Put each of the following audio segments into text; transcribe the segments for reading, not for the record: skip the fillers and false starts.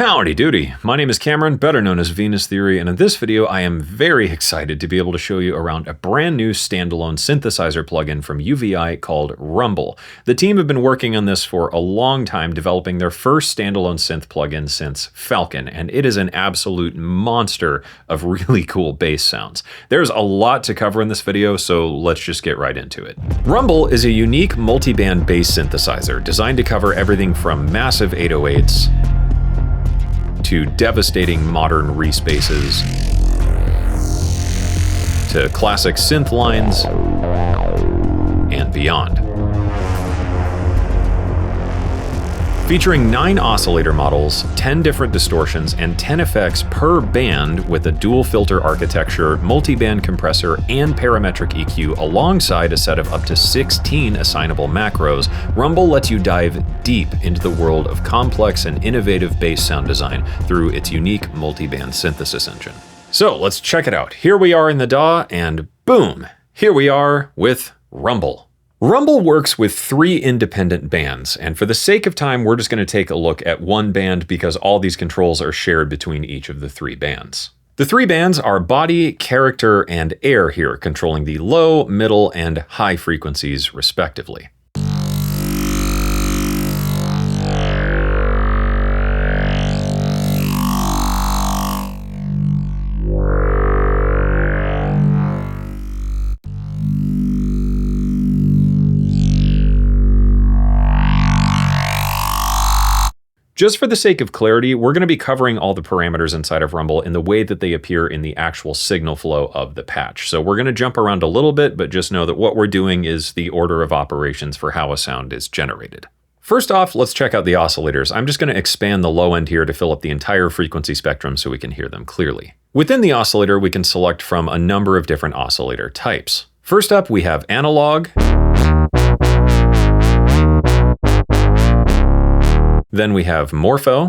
Howdy doody, my name is Cameron, better known as Venus Theory, and in this video I am very excited to be able to show you around a brand new standalone synthesizer plugin from UVI called Rumble. The team have been working on this for a long time, developing their first standalone synth plugin since Falcon, and it is an absolute monster of really cool bass sounds. There's a lot to cover in this video, so let's just get right into it. Rumble is a unique multi-band bass synthesizer designed to cover everything from massive 808s to devastating modern respaces, to classic synth lines, and beyond. Featuring 9 oscillator models, 10 different distortions, and 10 effects per band with a dual filter architecture, multi-band compressor, and parametric EQ alongside a set of up to 16 assignable macros, Rumble lets you dive deep into the world of complex and innovative bass sound design through its unique multi-band synthesis engine. So let's check it out. Here we are in the DAW, and boom, here we are with Rumble. Rumble works with 3 independent bands, and for the sake of time, we're just going to take a look at one band because all these controls are shared between each of the 3 bands. The 3 bands are body, character, and air here, controlling the low, middle, and high frequencies respectively. Just for the sake of clarity, we're going to be covering all the parameters inside of Rumble in the way that they appear in the actual signal flow of the patch. So we're going to jump around a little bit, but just know that what we're doing is the order of operations for how a sound is generated. First off, let's check out the oscillators. I'm just going to expand the low end here to fill up the entire frequency spectrum so we can hear them clearly. Within the oscillator, we can select from a number of different oscillator types. First up, we have analog. Then we have morpho,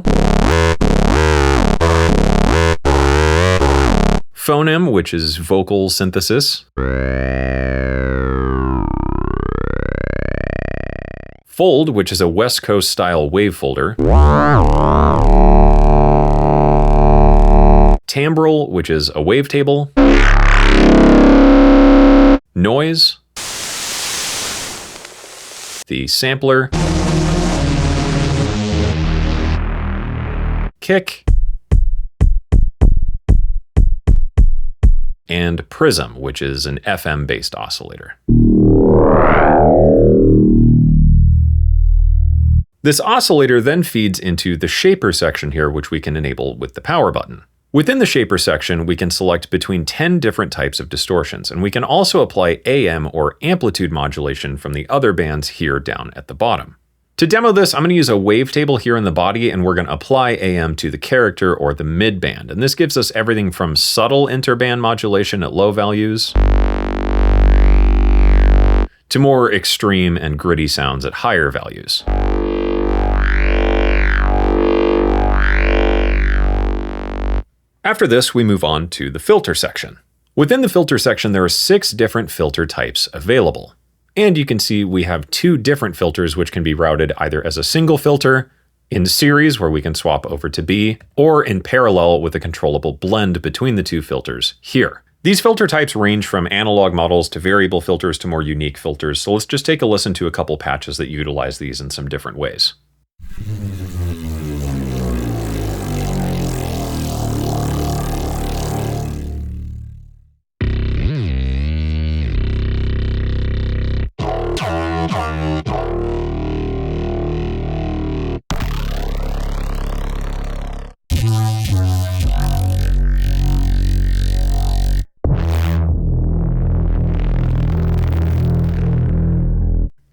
phoneme, which is vocal synthesis, fold, which is a West Coast style wave folder, timbral, which is a wavetable, noise, the sampler, kick, and prism, which is an FM-based oscillator. This oscillator then feeds into the shaper section here, which we can enable with the power button. Within the shaper section, we can select between 10 different types of distortions, and we can also apply AM or amplitude modulation from the other bands here down at the bottom. To demo this, I'm going to use a wavetable here in the body, and we're going to apply AM to the character or the mid-band. And this gives us everything from subtle interband modulation at low values to more extreme and gritty sounds at higher values. After this, we move on to the filter section. Within the filter section, there are 6 different filter types available. And you can see we have 2 different filters which can be routed either as a single filter, in series where we can swap over to B, or in parallel with a controllable blend between the 2 filters here. These filter types range from analog models to variable filters to more unique filters, so let's just take a listen to a couple patches that utilize these in some different ways.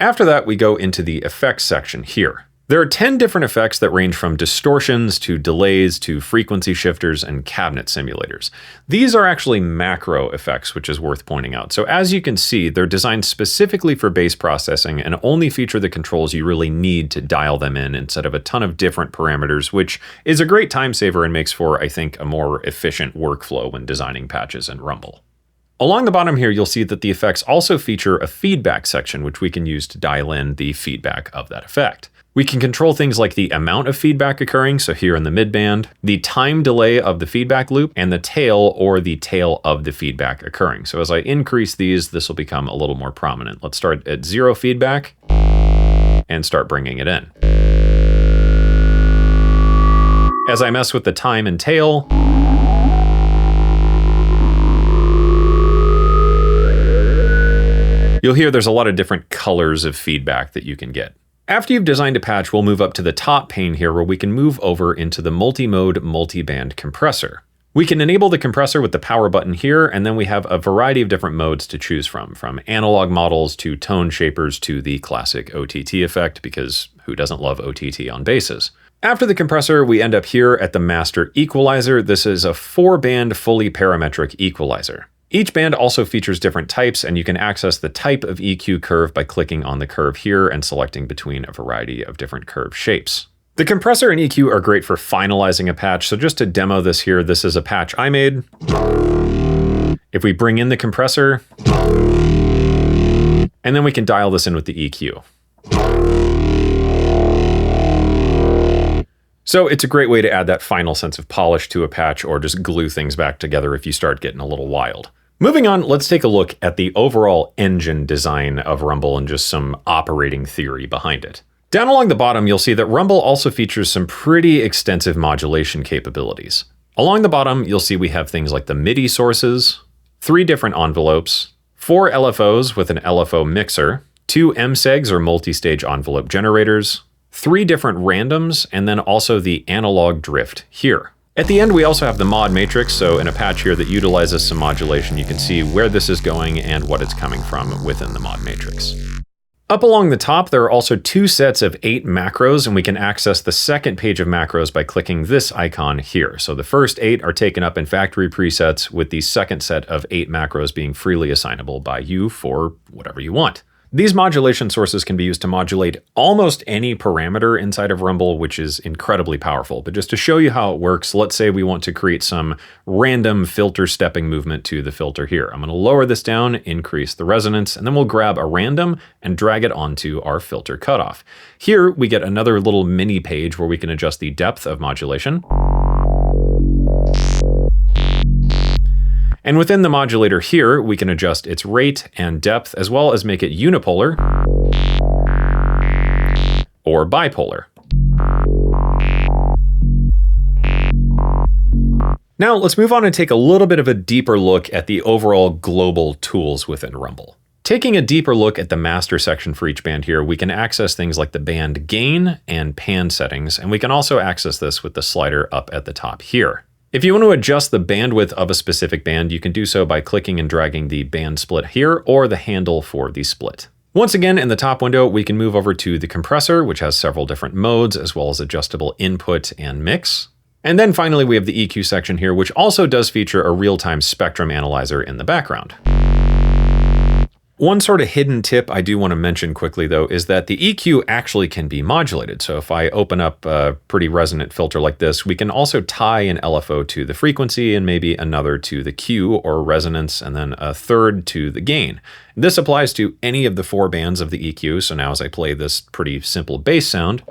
After that, we go into the effects section here. There are 10 different effects that range from distortions to delays to frequency shifters and cabinet simulators. These are actually macro effects, which is worth pointing out. So as you can see, they're designed specifically for bass processing and only feature the controls you really need to dial them in instead of a ton of different parameters, which is a great time saver and makes for, I think, a more efficient workflow when designing patches in Rumble. Along the bottom here, you'll see that the effects also feature a feedback section, which we can use to dial in the feedback of that effect. We can control things like the amount of feedback occurring, so here in the midband, the time delay of the feedback loop, and the tail or the tail of the feedback occurring. So as I increase these, this will become a little more prominent. Let's start at 0 feedback and start bringing it in. As I mess with the time and tail, you'll hear there's a lot of different colors of feedback that you can get. After you've designed a patch, we'll move up to the top pane here where we can move over into the multi-mode multiband compressor. We can enable the compressor with the power button here, and then we have a variety of different modes to choose from analog models to tone shapers to the classic OTT effect, because who doesn't love OTT on basses? After the compressor, we end up here at the master equalizer. This is a 4-band fully parametric equalizer. Each band also features different types, and you can access the type of EQ curve by clicking on the curve here and selecting between a variety of different curve shapes. The compressor and EQ are great for finalizing a patch, so just to demo this here, this is a patch I made. If we bring in the compressor, and then we can dial this in with the EQ. So it's a great way to add that final sense of polish to a patch or just glue things back together if you start getting a little wild. Moving on, let's take a look at the overall engine design of Rumble and just some operating theory behind it. Down along the bottom, you'll see that Rumble also features some pretty extensive modulation capabilities. Along the bottom, you'll see we have things like the MIDI sources, 3 different envelopes, 4 LFOs with an LFO mixer, 2 MSEGs or multi-stage envelope generators, 3 different randoms, and then also the analog drift here. At the end, we also have the mod matrix, so in a patch here that utilizes some modulation, you can see where this is going and what it's coming from within the mod matrix. Up along the top, there are also 2 sets of 8 macros, and we can access the second page of macros by clicking this icon here. So the first 8 are taken up in factory presets, with the second set of 8 macros being freely assignable by you for whatever you want. These modulation sources can be used to modulate almost any parameter inside of Rumble, which is incredibly powerful. But just to show you how it works, let's say we want to create some random filter stepping movement to the filter here. I'm going to lower this down, increase the resonance, and then we'll grab a random and drag it onto our filter cutoff. Here we get another little mini page where we can adjust the depth of modulation. And within the modulator here, we can adjust its rate and depth, as well as make it unipolar or bipolar. Now let's move on and take a little bit of a deeper look at the overall global tools within Rumble. Taking a deeper look at the master section for each band here, we can access things like the band gain and pan settings, and we can also access this with the slider up at the top here. If you want to adjust the bandwidth of a specific band, you can do so by clicking and dragging the band split here or the handle for the split. Once again, in the top window, we can move over to the compressor, which has several different modes, as well as adjustable input and mix. And then finally, we have the EQ section here, which also does feature a real-time spectrum analyzer in the background. One sort of hidden tip I do want to mention quickly, though, is that the EQ actually can be modulated. So if I open up a pretty resonant filter like this, we can also tie an LFO to the frequency and maybe another to the Q or resonance, and then a third to the gain. This applies to any of the 4 bands of the EQ. So now as I play this pretty simple bass sound,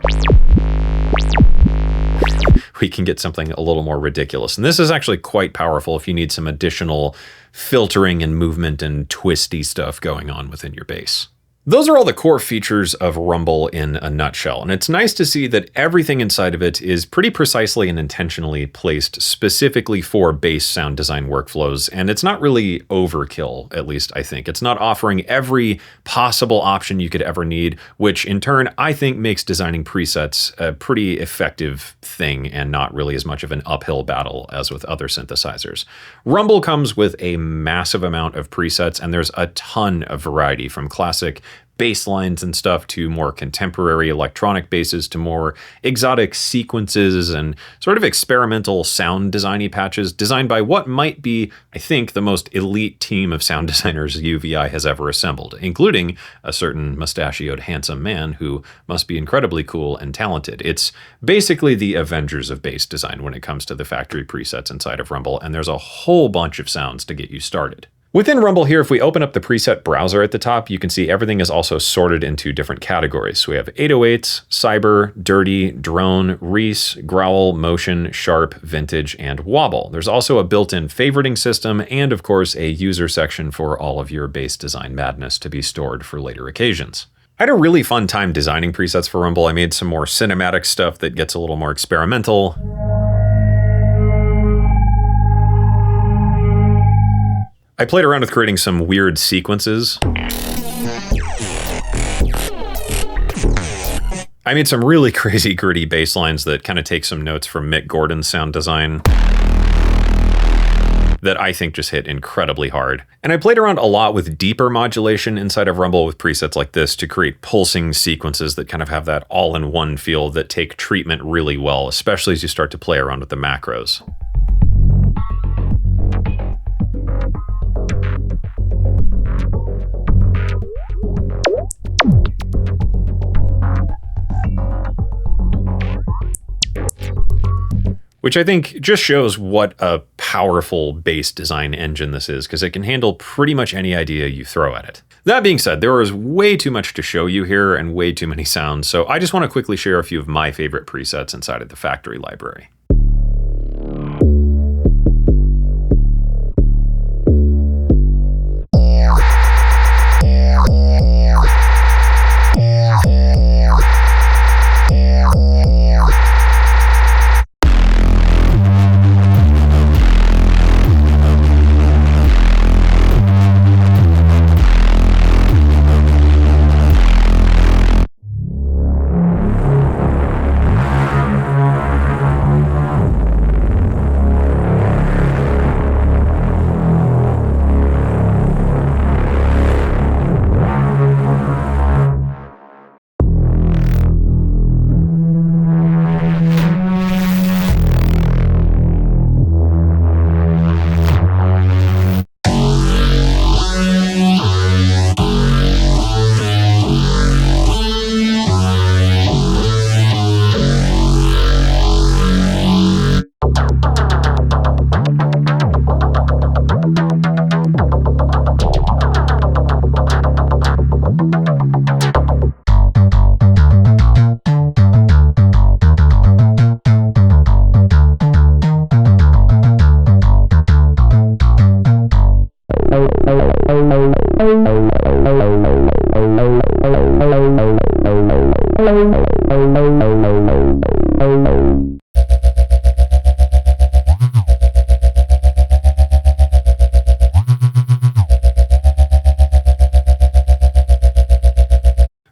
we can get something a little more ridiculous. And this is actually quite powerful if you need some additional filtering and movement and twisty stuff going on within your bass. Those are all the core features of Rumble in a nutshell, and it's nice to see that everything inside of it is pretty precisely and intentionally placed specifically for bass sound design workflows, and it's not really overkill, at least I think. It's not offering every possible option you could ever need, which in turn I think makes designing presets a pretty effective thing and not really as much of an uphill battle as with other synthesizers. Rumble comes with a massive amount of presets, and there's a ton of variety, from classic bass lines and stuff to more contemporary electronic basses to more exotic sequences and sort of experimental sound designy patches designed by what might be, I think, the most elite team of sound designers UVI has ever assembled, including a certain mustachioed handsome man who must be incredibly cool and talented. It's basically the Avengers of bass design when it comes to the factory presets inside of Rumble, and there's a whole bunch of sounds to get you started. Within Rumble here, if we open up the preset browser at the top, you can see everything is also sorted into different categories. So we have 808s, cyber, dirty, drone, Reese, growl, motion, sharp, vintage, and wobble. There's also a built-in favoriting system and, of course, a user section for all of your bass design madness to be stored for later occasions. I had a really fun time designing presets for Rumble. I made some more cinematic stuff that gets a little more experimental. I played around with creating some weird sequences. I made some really crazy gritty bass lines that kind of take some notes from Mick Gordon's sound design that I think just hit incredibly hard. And I played around a lot with deeper modulation inside of Rumble with presets like this to create pulsing sequences that kind of have that all-in-one feel that take treatment really well, especially as you start to play around with the macros. Which I think just shows what a powerful bass design engine this is, because it can handle pretty much any idea you throw at it. That being said, there is way too much to show you here and way too many sounds, so I just want to quickly share a few of my favorite presets inside of the factory library.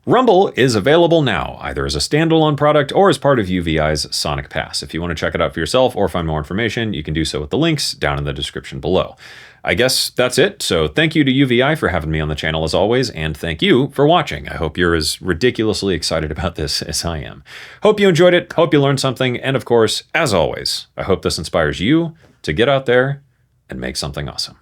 Rumble is available now, either as a standalone product or as part of UVI's Sonic Pass. If you want to check it out for yourself or find more information, you can do so with the links down in the description below. I guess that's it, so thank you to UVI for having me on the channel as always, and thank you for watching. I hope you're as ridiculously excited about this as I am. Hope you enjoyed it, hope you learned something, and of course, as always, I hope this inspires you to get out there and make something awesome.